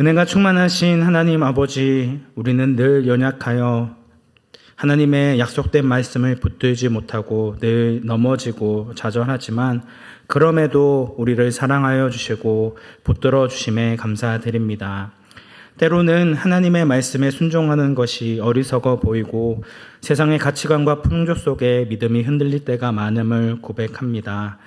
은혜가 충만하신 하나님 아버지, 우리는 늘 연약하여 하나님의 약속된 말씀을 붙들지 못하고 늘 넘어지고 좌절하지만 그럼에도 우리를 사랑하여 주시고 붙들어 주심에 감사드립니다. 때로는 하나님의 말씀에 순종하는 것이 어리석어 보이고 세상의 가치관과 풍조 속에 믿음이 흔들릴 때가 많음을 고백합니다.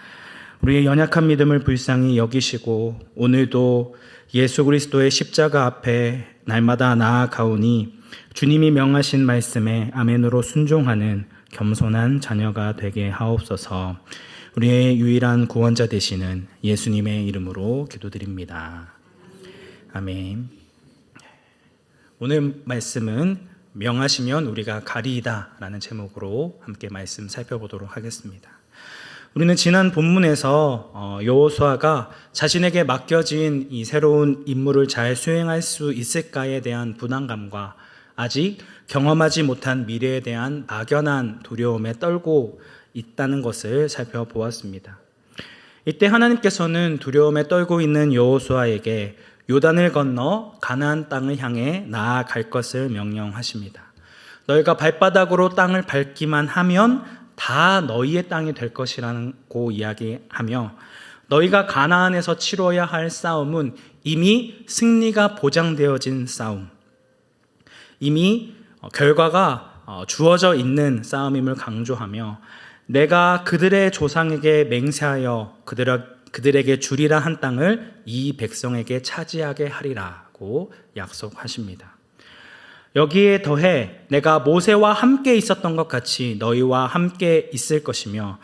우리의 연약한 믿음을 불쌍히 여기시고 오늘도 예수 그리스도의 십자가 앞에 날마다 나아가오니 주님이 명하신 말씀에 아멘으로 순종하는 겸손한 자녀가 되게 하옵소서. 우리의 유일한 구원자 되시는 예수님의 이름으로 기도드립니다. 아멘. 오늘 말씀은 명하시면 우리가 가리이다 라는 제목으로 함께 말씀 살펴보도록 하겠습니다. 우리는 지난 본문에서 여호수아가 자신에게 맡겨진 이 새로운 임무를 잘 수행할 수 있을까에 대한 부담감과 아직 경험하지 못한 미래에 대한 막연한 두려움에 떨고 있다는 것을 살펴보았습니다. 이때 하나님께서는 두려움에 떨고 있는 여호수아에게 요단을 건너 가나안 땅을 향해 나아갈 것을 명령하십니다. 너희가 발바닥으로 땅을 밟기만 하면 다 너희의 땅이 될 것이라고 이야기하며 너희가 가나안에서 치러야 할 싸움은 이미 승리가 보장되어진 싸움, 이미 결과가 주어져 있는 싸움임을 강조하며 내가 그들의 조상에게 맹세하여 그들에게 주리라 한 땅을 이 백성에게 차지하게 하리라고 약속하십니다. 여기에 더해 내가 모세와 함께 있었던 것 같이 너희와 함께 있을 것이며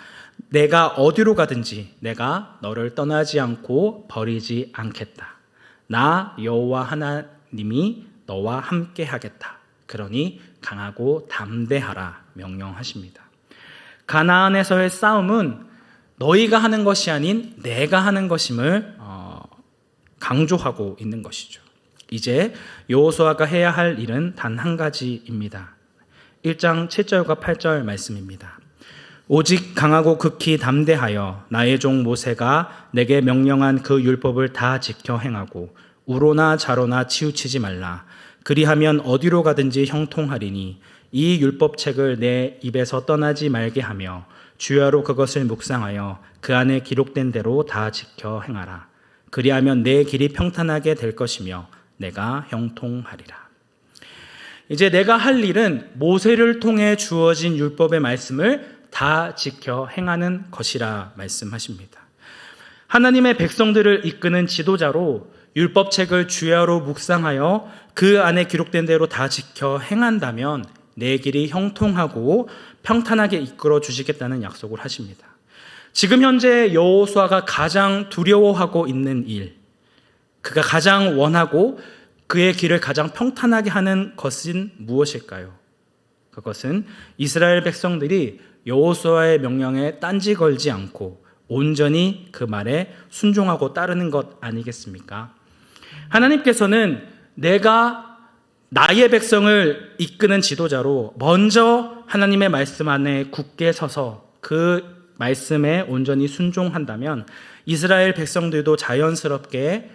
내가 어디로 가든지 내가 너를 떠나지 않고 버리지 않겠다. 나 여호와 하나님이 너와 함께 하겠다. 그러니 강하고 담대하라 명령하십니다. 가나안에서의 싸움은 너희가 하는 것이 아닌 내가 하는 것임을 강조하고 있는 것이죠. 이제 여호수아가 해야 할 일은 단 한 가지입니다. 1장 7절과 8절 말씀입니다. 오직 강하고 극히 담대하여 나의 종 모세가 내게 명령한 그 율법을 다 지켜 행하고 우로나 좌로나 치우치지 말라. 그리하면 어디로 가든지 형통하리니 이 율법책을 내 입에서 떠나지 말게 하며 주야로 그것을 묵상하여 그 안에 기록된 대로 다 지켜 행하라. 그리하면 내 길이 평탄하게 될 것이며 내가 형통하리라. 이제 내가 할 일은 모세를 통해 주어진 율법의 말씀을 다 지켜 행하는 것이라 말씀하십니다. 하나님의 백성들을 이끄는 지도자로 율법책을 주야로 묵상하여 그 안에 기록된 대로 다 지켜 행한다면 내 길이 형통하고 평탄하게 이끌어 주시겠다는 약속을 하십니다. 지금 현재 여호수아가 가장 두려워하고 있는 일, 그가 가장 원하고 그의 길을 가장 평탄하게 하는 것은 무엇일까요? 그것은 이스라엘 백성들이 여호수아의 명령에 딴지 걸지 않고 온전히 그 말에 순종하고 따르는 것 아니겠습니까? 하나님께서는 내가 나의 백성을 이끄는 지도자로 먼저 하나님의 말씀 안에 굳게 서서 그 말씀에 온전히 순종한다면 이스라엘 백성들도 자연스럽게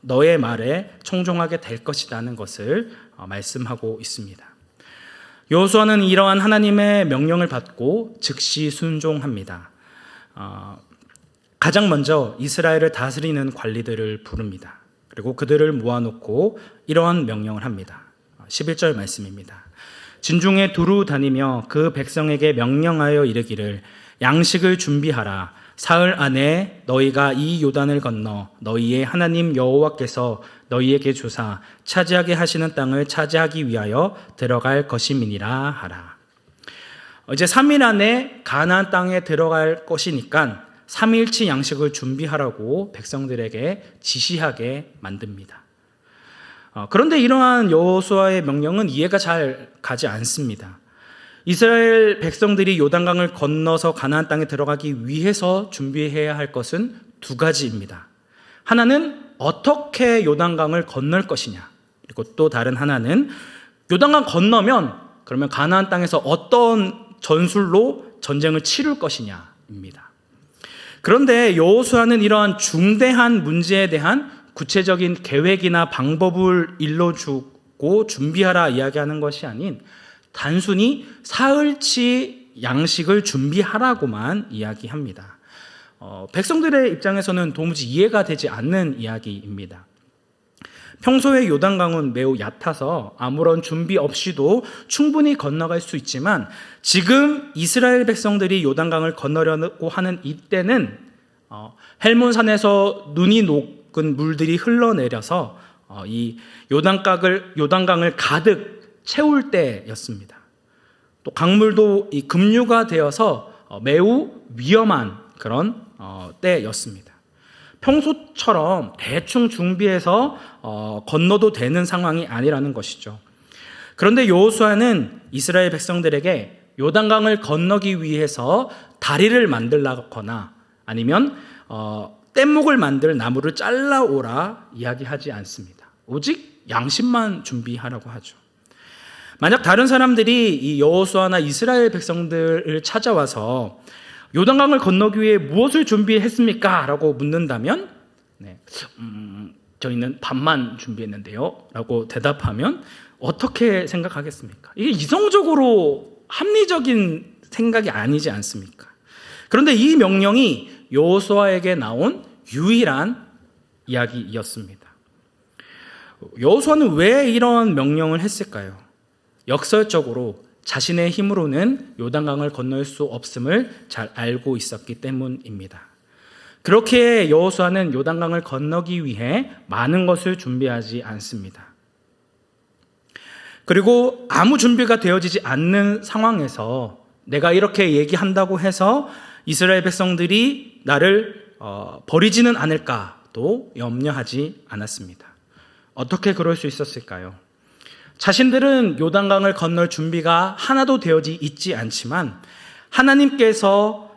너의 말에 청종하게 될 것이라는 것을 말씀하고 있습니다. 여호수아는 이러한 하나님의 명령을 받고 즉시 순종합니다. 가장 먼저 이스라엘을 다스리는 관리들을 부릅니다. 그리고 그들을 모아놓고 이러한 명령을 합니다. 11절 말씀입니다. 진중에 두루 다니며 그 백성에게 명령하여 이르기를 양식을 준비하라. 사흘 안에 너희가 이 요단을 건너 너희의 하나님 여호와께서 너희에게 주사 차지하게 하시는 땅을 차지하기 위하여 들어갈 것임이니라 하라. 이제 3일 안에 가나안 땅에 들어갈 것이니까 3일치 양식을 준비하라고 백성들에게 지시하게 만듭니다. 그런데 이러한 여호수아의 명령은 이해가 잘 가지 않습니다. 이스라엘 백성들이 요단강을 건너서 가나안 땅에 들어가기 위해서 준비해야 할 것은 두 가지입니다. 하나는 어떻게 요단강을 건널 것이냐, 그리고 또 다른 하나는 요단강 건너면 그러면 가나안 땅에서 어떤 전술로 전쟁을 치룰 것이냐입니다. 그런데 여호수아는 이러한 중대한 문제에 대한 구체적인 계획이나 방법을 일러주고 준비하라 이야기하는 것이 아닌 단순히 사흘치 양식을 준비하라고만 이야기합니다. 백성들의 입장에서는 도무지 이해가 되지 않는 이야기입니다. 평소에 요단강은 매우 얕아서 아무런 준비 없이도 충분히 건너갈 수 있지만 지금 이스라엘 백성들이 요단강을 건너려고 하는 이때는 헬몬산에서 눈이 녹은 물들이 흘러내려서 이 요단강을 가득 채울 때였습니다. 또 강물도 이 급류가 되어서 매우 위험한 그런 때였습니다. 평소처럼 대충 준비해서 건너도 되는 상황이 아니라는 것이죠. 그런데 여호수아는 이스라엘 백성들에게 요단강을 건너기 위해서 다리를 만들거나 아니면 뗏목을 만들 나무를 잘라오라 이야기하지 않습니다. 오직 양심만 준비하라고 하죠. 만약 다른 사람들이 이 여호수아나 이스라엘 백성들을 찾아와서 요단강을 건너기 위해 무엇을 준비했습니까? 라고 묻는다면 저희는 밥만 준비했는데요 라고 대답하면 어떻게 생각하겠습니까? 이게 이성적으로 합리적인 생각이 아니지 않습니까? 그런데 이 명령이 여호수아에게 나온 유일한 이야기였습니다. 여호수아는 왜 이런 명령을 했을까요? 역설적으로 자신의 힘으로는 요단강을 건널 수 없음을 잘 알고 있었기 때문입니다. 그렇게 여호수아는 요단강을 건너기 위해 많은 것을 준비하지 않습니다. 그리고 아무 준비가 되어지지 않는 상황에서 내가 이렇게 얘기한다고 해서 이스라엘 백성들이 나를 버리지는 않을까도 염려하지 않았습니다. 어떻게 그럴 수 있었을까요? 자신들은 요단강을 건널 준비가 하나도 되어지 있지 않지만 하나님께서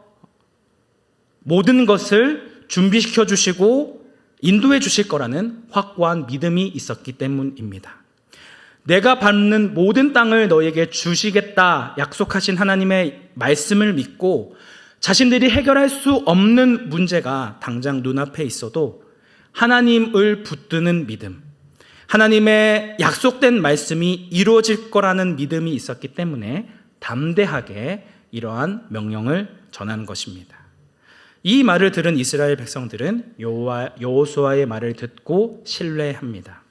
모든 것을 준비시켜 주시고 인도해 주실 거라는 확고한 믿음이 있었기 때문입니다. 내가 밟는 모든 땅을 너에게 주시겠다 약속하신 하나님의 말씀을 믿고 자신들이 해결할 수 없는 문제가 당장 눈앞에 있어도 하나님을 붙드는 믿음, 하나님의 약속된 말씀이 이루어질 거라는 믿음이 있었기 때문에 담대하게 이러한 명령을 전하는 것입니다. 이 말을 들은 이스라엘 백성들은 여호수아의 말을 듣고 신뢰합니다.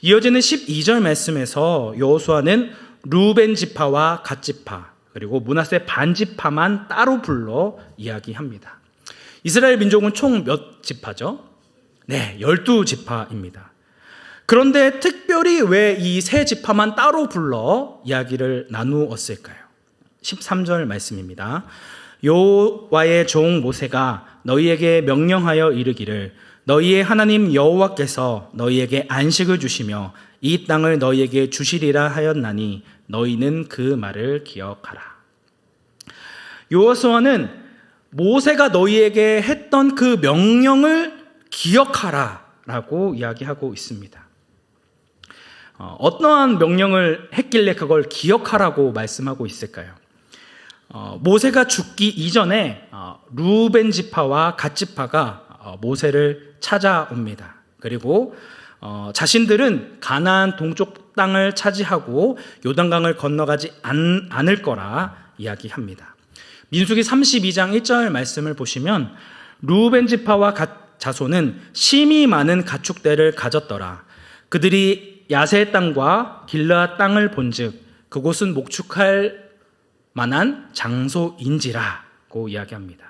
이어지는 12절 말씀에서 여호수아는 루벤 지파와 갓 지파 그리고 므낫세 반 지파만 따로 불러 이야기합니다. 이스라엘 민족은 총 몇 지파죠? 네, 12지파입니다. 그런데 특별히 왜 이 세 지파만 따로 불러 이야기를 나누었을까요? 13절 말씀입니다. 여호와의 종 모세가 너희에게 명령하여 이르기를 너희의 하나님 여호와께서 너희에게 안식을 주시며 이 땅을 너희에게 주시리라 하였나니 너희는 그 말을 기억하라. 여호수아는 모세가 너희에게 했던 그 명령을 기억하라 라고 이야기하고 있습니다. 어떠한 명령을 했길래 그걸 기억하라고 말씀하고 있을까요? 모세가 죽기 이전에 루벤 지파와 갓 지파가 모세를 찾아옵니다. 그리고 자신들은 가나안 동쪽 땅을 차지하고 요단강을 건너가지 않을 거라 이야기합니다. 민수기 32장 1절 말씀을 보시면 루벤 지파와 갓 자손은 심히 많은 가축대를 가졌더라. 그들이 야세 땅과 길르앗 땅을 본즉 그곳은 목축할 만한 장소인지라고 이야기합니다.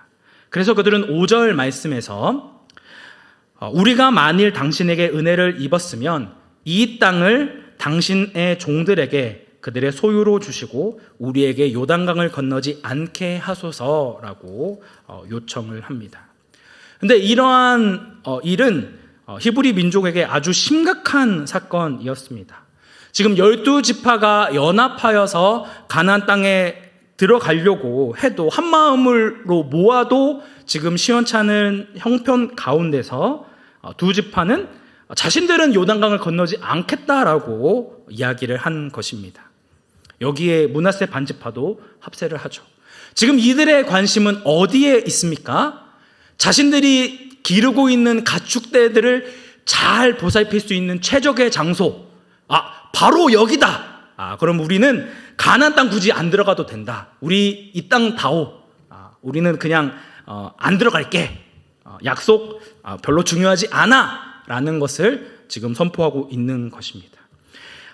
그래서 그들은 5절 말씀에서 우리가 만일 당신에게 은혜를 입었으면 이 땅을 당신의 종들에게 그들의 소유로 주시고 우리에게 요단강을 건너지 않게 하소서라고 요청을 합니다. 그런데 이러한 일은 히브리 민족에게 아주 심각한 사건이었습니다. 지금 12지파가 연합하여서 가나안 땅에 들어가려고 해도 한 마음으로 모아도 지금 시원찮은 형편 가운데서 두 지파는 자신들은 요단강을 건너지 않겠다라고 이야기를 한 것입니다. 여기에 므낫세 반지파도 합세를 하죠. 지금 이들의 관심은 어디에 있습니까? 자신들이 기르고 있는 가축대들을 잘 보살필 수 있는 최적의 장소, 바로 여기다. 그럼 우리는 가나안 땅 굳이 안 들어가도 된다. 우리 이 땅 다오. 우리는 그냥 안 들어갈게. 약속 별로 중요하지 않아. 라는 것을 지금 선포하고 있는 것입니다.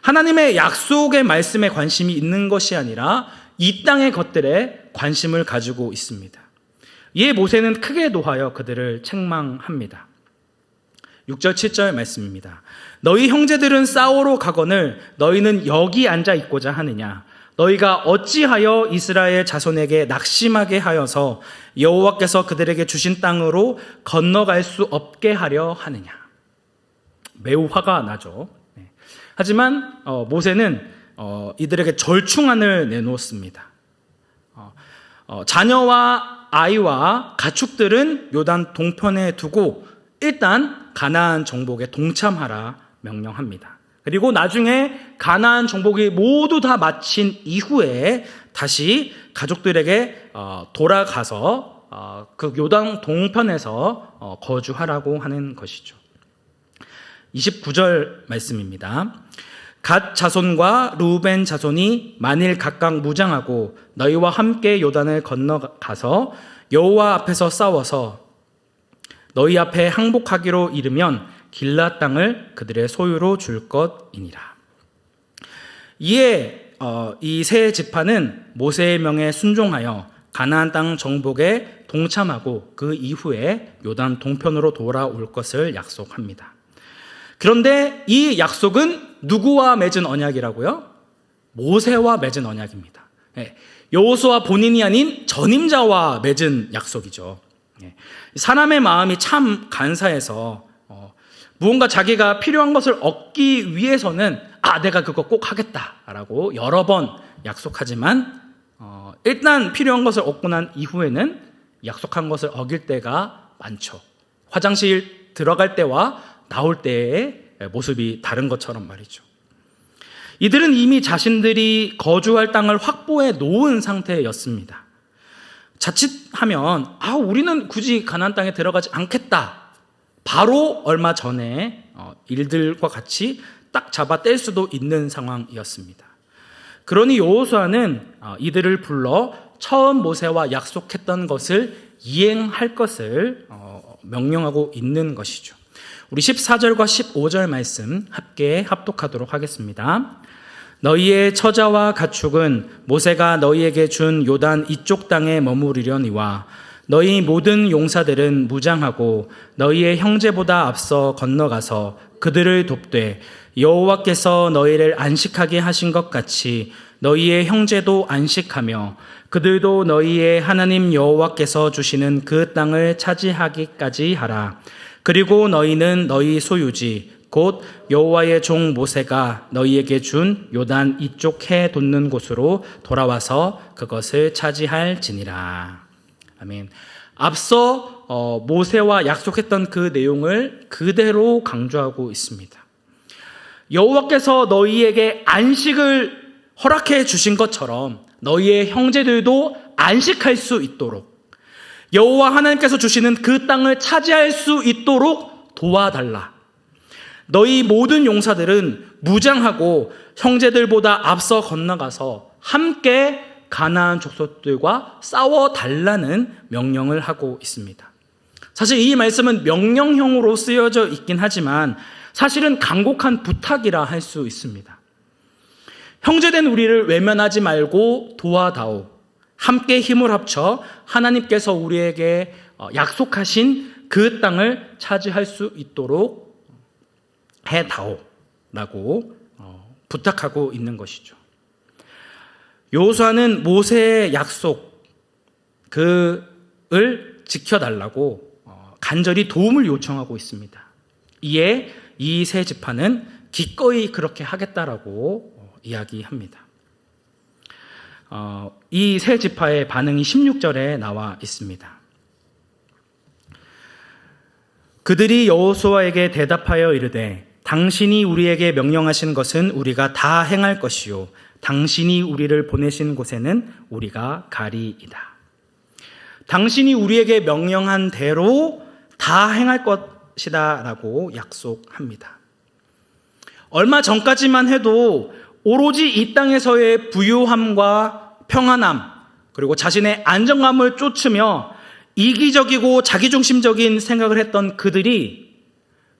하나님의 약속의 말씀에 관심이 있는 것이 아니라 이 땅의 것들에 관심을 가지고 있습니다. 이에 모세는 크게 노하여 그들을 책망합니다. 6절 7절 말씀입니다. 너희 형제들은 싸우러 가거늘 너희는 여기 앉아 있고자 하느냐? 너희가 어찌하여 이스라엘 자손에게 낙심하게 하여서 여호와께서 그들에게 주신 땅으로 건너갈 수 없게 하려 하느냐? 매우 화가 나죠. 하지만 모세는 이들에게 절충안을 내놓습니다. 자녀와 아이와 가축들은 요단 동편에 두고 일단 가나안 정복에 동참하라 명령합니다. 그리고 나중에 가나안 정복이 모두 다 마친 이후에 다시 가족들에게 돌아가서 그 요단 동편에서 거주하라고 하는 것이죠. 29절 말씀입니다. 갓 자손과 루벤 자손이 만일 각각 무장하고 너희와 함께 요단을 건너가서 여호와 앞에서 싸워서 너희 앞에 항복하기로 이르면 길앗 땅을 그들의 소유로 줄 것이니라. 이에 이 세 지파는 모세의 명에 순종하여 가나안 땅 정복에 동참하고 그 이후에 요단 동편으로 돌아올 것을 약속합니다. 그런데 이 약속은 누구와 맺은 언약이라고요? 모세와 맺은 언약입니다. 여호수아 본인이 아닌 전임자와 맺은 약속이죠. 사람의 마음이 참 간사해서 무언가 자기가 필요한 것을 얻기 위해서는 내가 그거 꼭 하겠다라고 여러 번 약속하지만 일단 필요한 것을 얻고 난 이후에는 약속한 것을 어길 때가 많죠. 화장실 들어갈 때와 나올 때의 모습이 다른 것처럼 말이죠. 이들은 이미 자신들이 거주할 땅을 확보해 놓은 상태였습니다. 자칫하면 우리는 굳이 가나안 땅에 들어가지 않겠다. 바로 얼마 전에 일들과 같이 딱 잡아 뗄 수도 있는 상황이었습니다. 그러니 여호수아는 이들을 불러 처음 모세와 약속했던 것을 이행할 것을 명령하고 있는 것이죠. 우리 14절과 15절 말씀 함께 합독하도록 하겠습니다. 너희의 처자와 가축은 모세가 너희에게 준 요단 이쪽 땅에 머무르려니와 너희 모든 용사들은 무장하고 너희의 형제보다 앞서 건너가서 그들을 돕되 여호와께서 너희를 안식하게 하신 것 같이 너희의 형제도 안식하며 그들도 너희의 하나님 여호와께서 주시는 그 땅을 차지하기까지 하라. 그리고 너희는 너희 소유지 곧 여호와의 종 모세가 너희에게 준 요단 이쪽 해 돋는 곳으로 돌아와서 그것을 차지할지니라. 아멘. 앞서 모세와 약속했던 그 내용을 그대로 강조하고 있습니다. 여호와께서 너희에게 안식을 허락해 주신 것처럼 너희의 형제들도 안식할 수 있도록 여호와 하나님께서 주시는 그 땅을 차지할 수 있도록 도와달라. 너희 모든 용사들은 무장하고 형제들보다 앞서 건너가서 함께 가나안 족속들과 싸워달라는 명령을 하고 있습니다. 사실 이 말씀은 명령형으로 쓰여져 있긴 하지만 사실은 간곡한 부탁이라 할 수 있습니다. 형제된 우리를 외면하지 말고 도와다오. 함께 힘을 합쳐 하나님께서 우리에게 약속하신 그 땅을 차지할 수 있도록 해다오라고 부탁하고 있는 것이죠. 여호수아는 모세의 약속 그을 지켜달라고 간절히 도움을 요청하고 있습니다. 이에 이 세 지파는 기꺼이 그렇게 하겠다라고 이야기합니다. 이 세 지파의 반응이 16절에 나와 있습니다. 그들이 여호수아에게 대답하여 이르되 당신이 우리에게 명령하신 것은 우리가 다 행할 것이요 당신이 우리를 보내신 곳에는 우리가 가리이다. 당신이 우리에게 명령한 대로 다 행할 것 것이다라고 약속합니다. 얼마 전까지만 해도 오로지 이 땅에서의 부유함과 평안함, 그리고 자신의 안정감을 쫓으며 이기적이고 자기중심적인 생각을 했던 그들이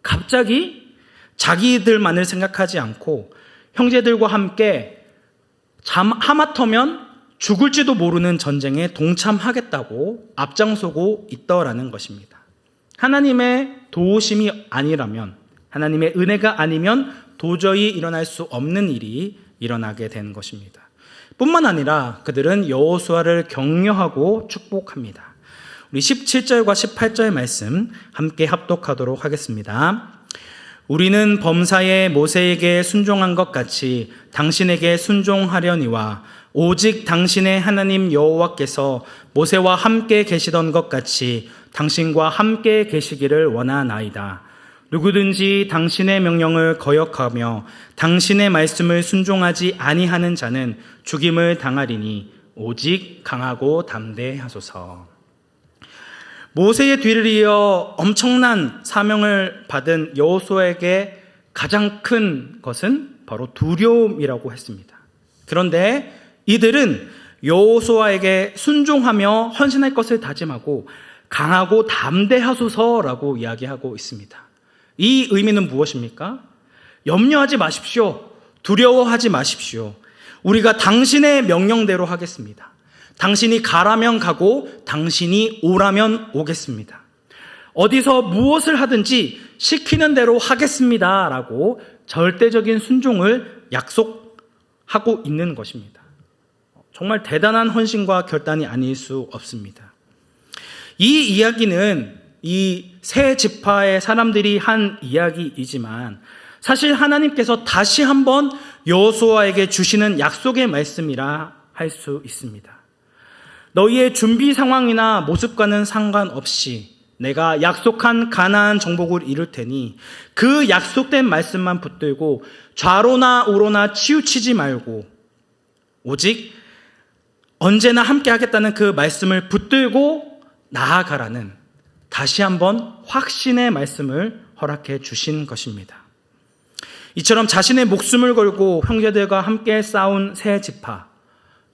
갑자기 자기들만을 생각하지 않고 형제들과 함께 하마터면 죽을지도 모르는 전쟁에 동참하겠다고 앞장서고 있더라는 것입니다. 하나님의 도우심이 아니라면, 하나님의 은혜가 아니면 도저히 일어날 수 없는 일이 일어나게 된 것입니다. 뿐만 아니라 그들은 여호수아를 격려하고 축복합니다. 우리 17절과 18절 말씀 함께 합독하도록 하겠습니다. 우리는 범사에 모세에게 순종한 것 같이 당신에게 순종하려니와 오직 당신의 하나님 여호와께서 모세와 함께 계시던 것 같이 당신과 함께 계시기를 원하나이다. 누구든지 당신의 명령을 거역하며 당신의 말씀을 순종하지 아니하는 자는 죽임을 당하리니 오직 강하고 담대하소서. 모세의 뒤를 이어 엄청난 사명을 받은 여호수아에게 가장 큰 것은 바로 두려움이라고 했습니다. 그런데 이들은 여호수아에게 순종하며 헌신할 것을 다짐하고 강하고 담대하소서라고 이야기하고 있습니다. 이 의미는 무엇입니까? 염려하지 마십시오. 두려워하지 마십시오. 우리가 당신의 명령대로 하겠습니다. 당신이 가라면 가고 당신이 오라면 오겠습니다. 어디서 무엇을 하든지 시키는 대로 하겠습니다. 라고 절대적인 순종을 약속하고 있는 것입니다. 정말 대단한 헌신과 결단이 아닐 수 없습니다. 이 이야기는 이 세 지파의 사람들이 한 이야기이지만 사실 하나님께서 다시 한번 여호수아에게 주시는 약속의 말씀이라 할 수 있습니다. 너희의 준비 상황이나 모습과는 상관없이 내가 약속한 가나안 정복을 이룰 테니 그 약속된 말씀만 붙들고 좌로나 우로나 치우치지 말고 오직 언제나 함께 하겠다는 그 말씀을 붙들고 나아가라는 다시 한번 확신의 말씀을 허락해 주신 것입니다. 이처럼 자신의 목숨을 걸고 형제들과 함께 싸운 세 지파,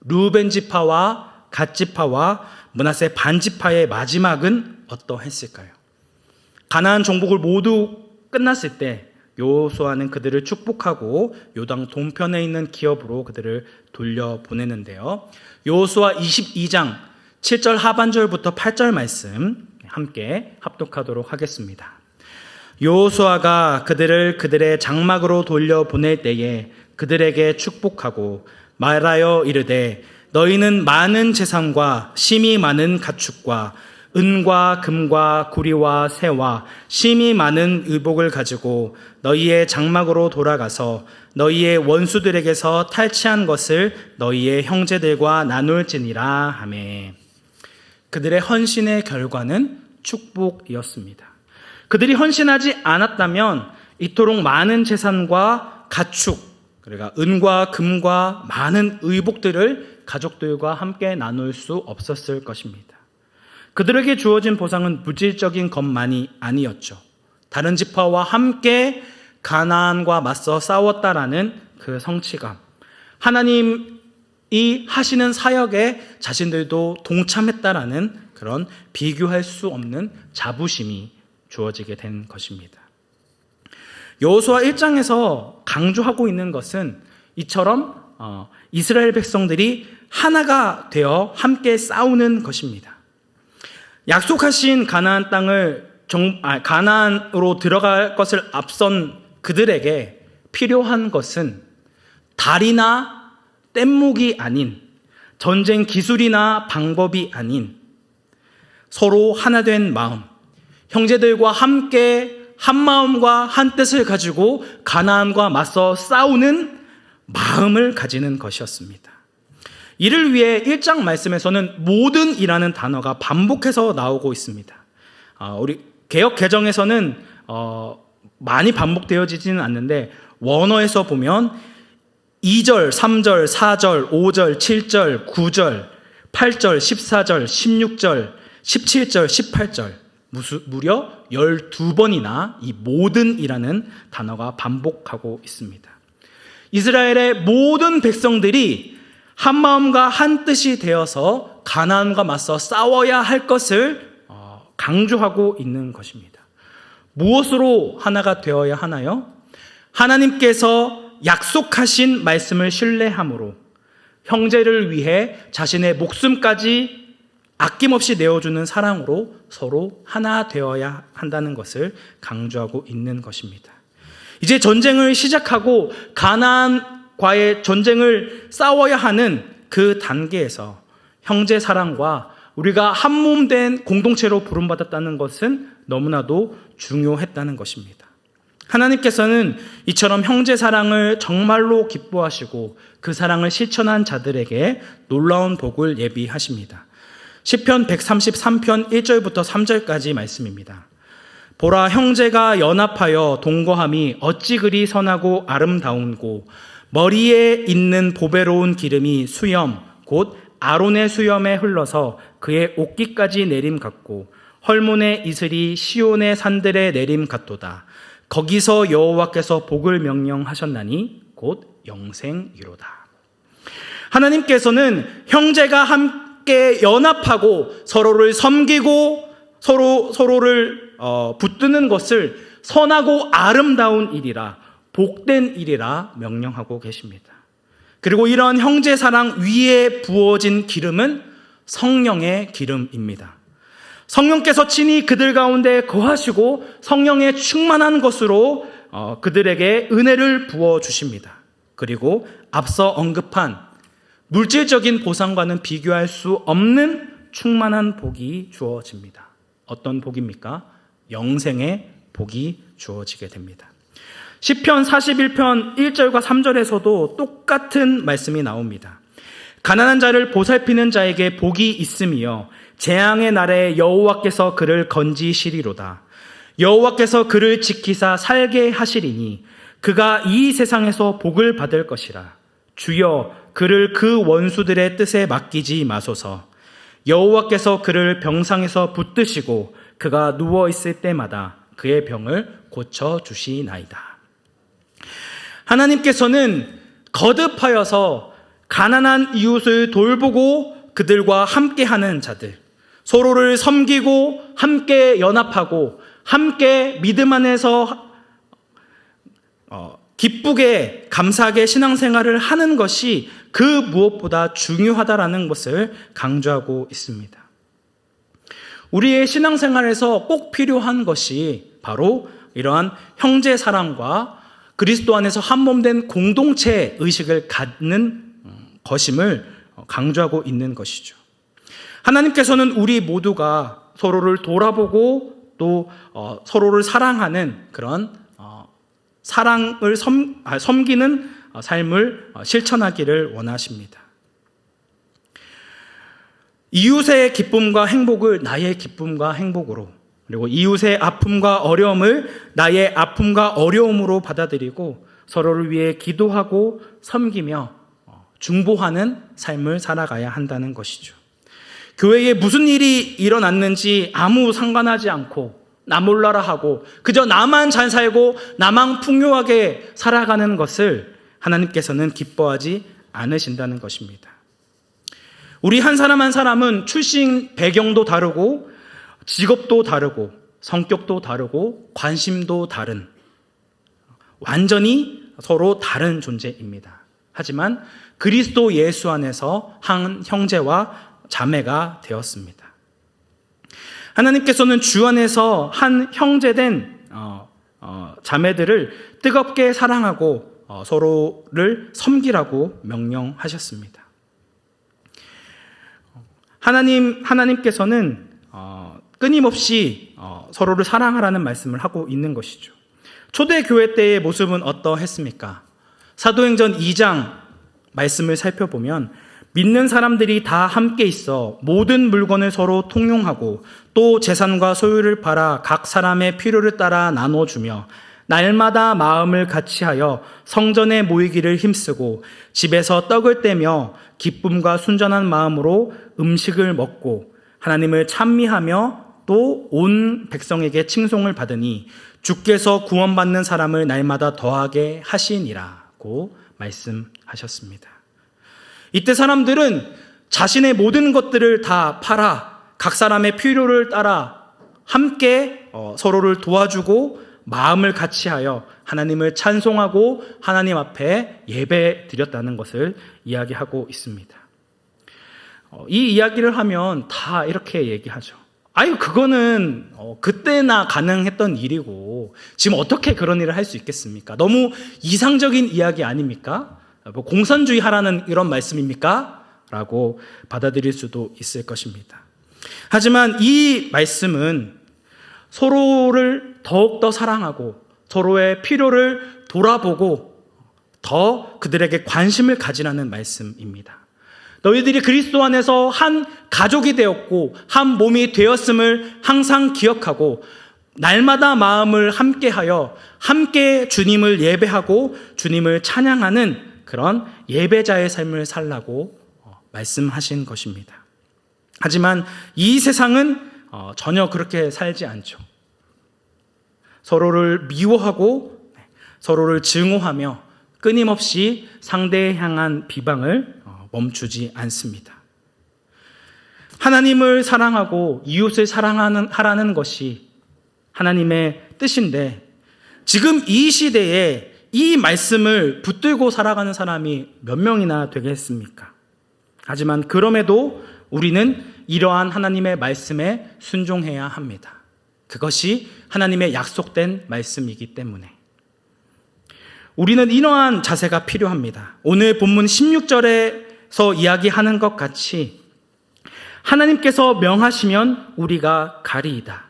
루벤 지파와 갓 지파와 므낫세 반 지파의 마지막은 어떠했을까요? 가나안 정복을 모두 끝났을 때 여호수아는 그들을 축복하고 요단 동편에 있는 기업으로 그들을 돌려보내는데요. 여호수아 22장 7절 하반절부터 8절 말씀 함께 합독하도록 하겠습니다. 여호수아가 그들을 그들의 장막으로 돌려보낼 때에 그들에게 축복하고 말하여 이르되 너희는 많은 재산과 심이 많은 가축과 은과 금과 구리와 새와 심이 많은 의복을 가지고 너희의 장막으로 돌아가서 너희의 원수들에게서 탈취한 것을 너희의 형제들과 나눌지니라 하매. 그들의 헌신의 결과는 축복이었습니다. 그들이 헌신하지 않았다면 이토록 많은 재산과 가축, 그러니까 은과 금과 많은 의복들을 가족들과 함께 나눌 수 없었을 것입니다. 그들에게 주어진 보상은 물질적인 것만이 아니었죠. 다른 지파와 함께 가나안과 맞서 싸웠다라는 그 성취감, 하나님이 하시는 사역에 자신들도 동참했다라는 그런 비교할 수 없는 자부심이 주어지게 된 것입니다. 여호수아 1장에서 강조하고 있는 것은 이처럼 이스라엘 백성들이 하나가 되어 함께 싸우는 것입니다. 약속하신 가나안 땅을 가나안으로 들어갈 것을 앞선 그들에게 필요한 것은 달이나 뗏목이 아닌, 전쟁 기술이나 방법이 아닌 서로 하나 된 마음, 형제들과 함께 한 마음과 한 뜻을 가지고 가나안과 맞서 싸우는 마음을 가지는 것이었습니다. 이를 위해 1장 말씀에서는 모든 이라는 단어가 반복해서 나오고 있습니다. 우리 개역 개정에서는 많이 반복되어지지는 않는데 원어에서 보면 2절, 3절, 4절, 5절, 7절, 9절, 8절, 14절, 16절, 17절, 18절 무려 12번이나 이 모든이라는 단어가 반복하고 있습니다. 이스라엘의 모든 백성들이 한 마음과 한 뜻이 되어서 가나안과 맞서 싸워야 할 것을 강조하고 있는 것입니다. 무엇으로 하나가 되어야 하나요? 하나님께서 약속하신 말씀을 신뢰함으로 형제를 위해 자신의 목숨까지 아낌없이 내어주는 사랑으로 서로 하나 되어야 한다는 것을 강조하고 있는 것입니다. 이제 전쟁을 시작하고 가나안과의 전쟁을 싸워야 하는 그 단계에서 형제 사랑과 우리가 한 몸 된 공동체로 부름받았다는 것은 너무나도 중요했다는 것입니다. 하나님께서는 이처럼 형제 사랑을 정말로 기뻐하시고 그 사랑을 실천한 자들에게 놀라운 복을 예비하십니다. 시편 133편 1절부터 3절까지 말씀입니다. 보라, 형제가 연합하여 동거함이 어찌 그리 선하고 아름다운고, 머리에 있는 보배로운 기름이 수염 곧 아론의 수염에 흘러서 그의 옷깃까지 내림 같고, 헐몬의 이슬이 시온의 산들에 내림 같도다. 거기서 여호와께서 복을 명령하셨나니 곧 영생이로다. 하나님께서는 형제가 함께 연합하고 서로를 섬기고 서로를 붙드는 것을 선하고 아름다운 일이라, 복된 일이라 명령하고 계십니다. 그리고 이러한 형제 사랑 위에 부어진 기름은 성령의 기름입니다. 성령께서 친히 그들 가운데 거하시고 성령에 충만한 것으로 그들에게 은혜를 부어주십니다. 그리고 앞서 언급한 물질적인 보상과는 비교할 수 없는 충만한 복이 주어집니다. 어떤 복입니까? 영생의 복이 주어지게 됩니다. 시편 41편 1절과 3절에서도 똑같은 말씀이 나옵니다. 가난한 자를 보살피는 자에게 복이 있으며 재앙의 날에 여호와께서 그를 건지시리로다. 여호와께서 그를 지키사 살게 하시리니 그가 이 세상에서 복을 받을 것이라. 주여, 그를 그 원수들의 뜻에 맡기지 마소서. 여호와께서 그를 병상에서 붙드시고 그가 누워 있을 때마다 그의 병을 고쳐 주시나이다. 하나님께서는 거듭하여서 가난한 이웃을 돌보고 그들과 함께하는 자들, 서로를 섬기고 함께 연합하고 함께 믿음 안에서 기쁘게 감사하게 신앙생활을 하는 것이 그 무엇보다 중요하다라는 것을 강조하고 있습니다. 우리의 신앙생활에서 꼭 필요한 것이 바로 이러한 형제 사랑과 그리스도 안에서 한 몸 된 공동체 의식을 갖는 것임을 강조하고 있는 것이죠. 하나님께서는 우리 모두가 서로를 돌아보고 또 서로를 사랑하는 그런 사랑을 섬기는 삶을 실천하기를 원하십니다. 이웃의 기쁨과 행복을 나의 기쁨과 행복으로, 그리고 이웃의 아픔과 어려움을 나의 아픔과 어려움으로 받아들이고 서로를 위해 기도하고 섬기며 중보하는 삶을 살아가야 한다는 것이죠. 교회에 무슨 일이 일어났는지 아무 상관하지 않고 나 몰라라 하고 그저 나만 잘 살고 나만 풍요하게 살아가는 것을 하나님께서는 기뻐하지 않으신다는 것입니다. 우리 한 사람 한 사람은 출신 배경도 다르고 직업도 다르고 성격도 다르고 관심도 다른 완전히 서로 다른 존재입니다. 하지만 그리스도 예수 안에서 한 형제와 자매가 되었습니다. 하나님께서는 주 안에서 한 형제된 자매들을 뜨겁게 사랑하고 서로를 섬기라고 명령하셨습니다. 하나님께서는 끊임없이 서로를 사랑하라는 말씀을 하고 있는 것이죠. 초대교회 때의 모습은 어떠했습니까? 사도행전 2장 말씀을 살펴보면 믿는 사람들이 다 함께 있어 모든 물건을 서로 통용하고 또 재산과 소유를 팔아 각 사람의 필요를 따라 나눠주며 날마다 마음을 같이하여 성전에 모이기를 힘쓰고 집에서 떡을 떼며 기쁨과 순전한 마음으로 음식을 먹고 하나님을 찬미하며 또 온 백성에게 칭송을 받으니 주께서 구원받는 사람을 날마다 더하게 하시니라고 말씀하셨습니다. 이때 사람들은 자신의 모든 것들을 다 팔아 각 사람의 필요를 따라 함께 서로를 도와주고 마음을 같이하여 하나님을 찬송하고 하나님 앞에 예배 드렸다는 것을 이야기하고 있습니다. 이 이야기를 하면 다 이렇게 얘기하죠. 아유, 그거는 그때나 가능했던 일이고 지금 어떻게 그런 일을 할 수 있겠습니까? 너무 이상적인 이야기 아닙니까? 뭐 공산주의 하라는 이런 말씀입니까? 라고 받아들일 수도 있을 것입니다. 하지만 이 말씀은 서로를 더욱더 사랑하고 서로의 필요를 돌아보고 더 그들에게 관심을 가지라는 말씀입니다. 너희들이 그리스도 안에서 한 가족이 되었고 한 몸이 되었음을 항상 기억하고 날마다 마음을 함께하여 함께 주님을 예배하고 주님을 찬양하는 그런 예배자의 삶을 살라고 말씀하신 것입니다. 하지만 이 세상은 전혀 그렇게 살지 않죠. 서로를 미워하고 서로를 증오하며 끊임없이 상대에 향한 비방을 멈추지 않습니다. 하나님을 사랑하고 이웃을 사랑하라는 것이 하나님의 뜻인데 지금 이 시대에 이 말씀을 붙들고 살아가는 사람이 몇 명이나 되겠습니까? 하지만 그럼에도 우리는 이러한 하나님의 말씀에 순종해야 합니다. 그것이 하나님의 약속된 말씀이기 때문에 우리는 이러한 자세가 필요합니다. 오늘 본문 16절에서 이야기하는 것 같이 하나님께서 명하시면 우리가 가리이다.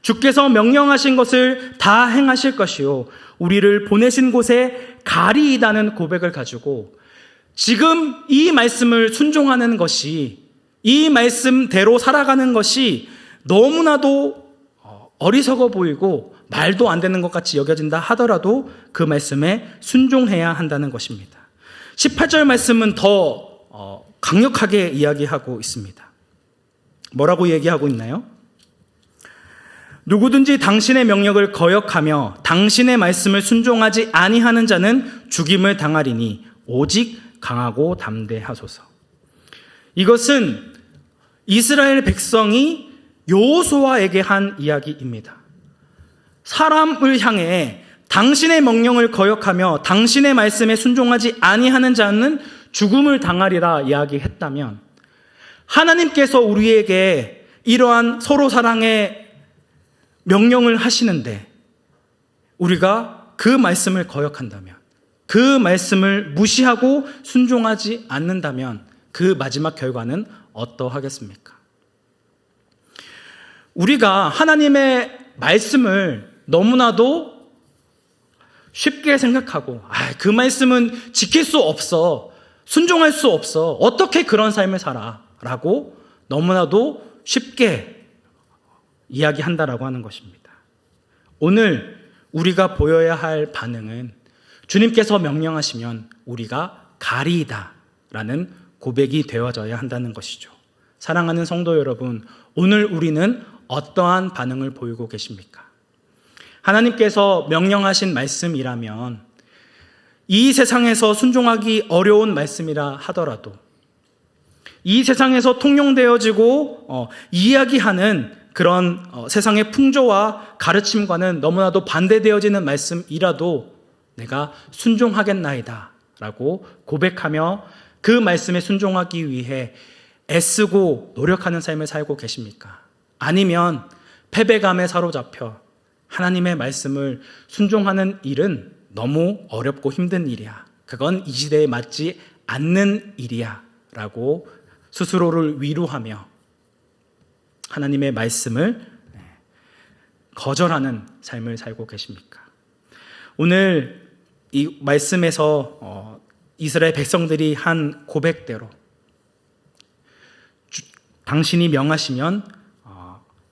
주께서 명령하신 것을 다 행하실 것이요 우리를 보내신 곳에 가리이다는 고백을 가지고 지금 이 말씀을 순종하는 것이, 이 말씀대로 살아가는 것이 너무나도 어리석어 보이고 말도 안 되는 것 같이 여겨진다 하더라도 그 말씀에 순종해야 한다는 것입니다. 18절 말씀은 더 강력하게 이야기하고 있습니다. 뭐라고 얘기하고 있나요? 누구든지 당신의 명령을 거역하며 당신의 말씀을 순종하지 아니하는 자는 죽임을 당하리니 오직 강하고 담대하소서. 이것은 이스라엘 백성이 여호수아에게 한 이야기입니다. 사람을 향해 당신의 명령을 거역하며 당신의 말씀에 순종하지 아니하는 자는 죽음을 당하리라 이야기했다면 하나님께서 우리에게 이러한 서로 사랑의 명령을 하시는데 우리가 그 말씀을 거역한다면, 그 말씀을 무시하고 순종하지 않는다면 그 마지막 결과는 어떠하겠습니까? 우리가 하나님의 말씀을 너무나도 쉽게 생각하고 그 말씀은 지킬 수 없어, 순종할 수 없어, 어떻게 그런 삶을 살아 라고 너무나도 쉽게 이야기한다라고 하는 것입니다. 오늘 우리가 보여야 할 반응은 주님께서 명령하시면 우리가 가리이다 라는 고백이 되어져야 한다는 것이죠. 사랑하는 성도 여러분, 오늘 우리는 어떠한 반응을 보이고 계십니까? 하나님께서 명령하신 말씀이라면 이 세상에서 순종하기 어려운 말씀이라 하더라도 이 세상에서 통용되어지고 이야기하는 그런 세상의 풍조와 가르침과는 너무나도 반대되어지는 말씀이라도 내가 순종하겠나이다 라고 고백하며 그 말씀에 순종하기 위해 애쓰고 노력하는 삶을 살고 계십니까? 아니면 패배감에 사로잡혀 하나님의 말씀을 순종하는 일은 너무 어렵고 힘든 일이야, 그건 이 시대에 맞지 않는 일이야 라고 스스로를 위로하며 하나님의 말씀을 거절하는 삶을 살고 계십니까? 오늘 이 말씀에서 이스라엘 백성들이 한 고백대로 당신이 명하시면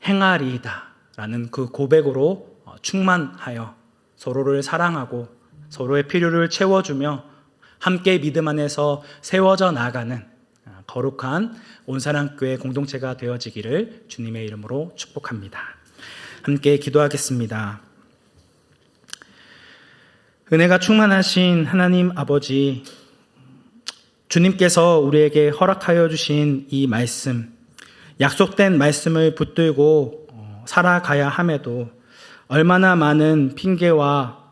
행하리이다 라는 그 고백으로 충만하여 서로를 사랑하고 서로의 필요를 채워주며 함께 믿음 안에서 세워져 나가는 거룩한 온사랑교회 공동체가 되어지기를 주님의 이름으로 축복합니다. 함께 기도하겠습니다. 은혜가 충만하신 하나님 아버지, 주님께서 우리에게 허락하여 주신 이 말씀, 약속된 말씀을 붙들고 살아가야 함에도 얼마나 많은 핑계와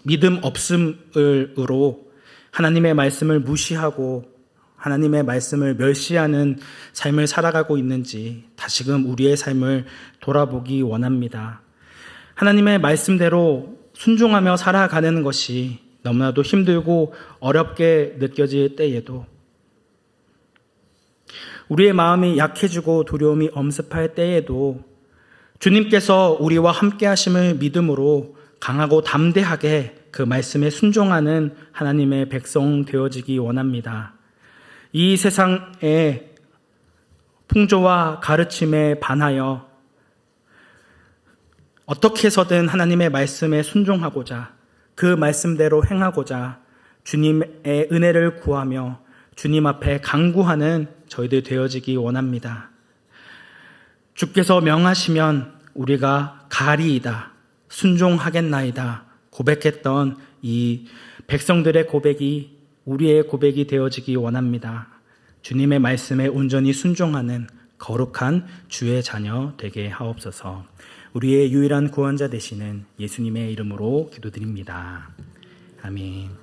믿음 없음으로 하나님의 말씀을 무시하고 하나님의 말씀을 멸시하는 삶을 살아가고 있는지 다시금 우리의 삶을 돌아보기 원합니다. 하나님의 말씀대로 순종하며 살아가는 것이 너무나도 힘들고 어렵게 느껴질 때에도, 우리의 마음이 약해지고 두려움이 엄습할 때에도 주님께서 우리와 함께 하심을 믿음으로 강하고 담대하게 그 말씀에 순종하는 하나님의 백성 되어지기 원합니다. 이 세상의 풍조와 가르침에 반하여 어떻게 해서든 하나님의 말씀에 순종하고자, 그 말씀대로 행하고자 주님의 은혜를 구하며 주님 앞에 간구하는 저희들 되어지기 원합니다. 주께서 명하시면 우리가 가리이다, 순종하겠나이다 고백했던 이 백성들의 고백이 우리의 고백이 되어지기 원합니다. 주님의 말씀에 온전히 순종하는 거룩한 주의 자녀 되게 하옵소서. 우리의 유일한 구원자 되시는 예수님의 이름으로 기도드립니다. 아멘.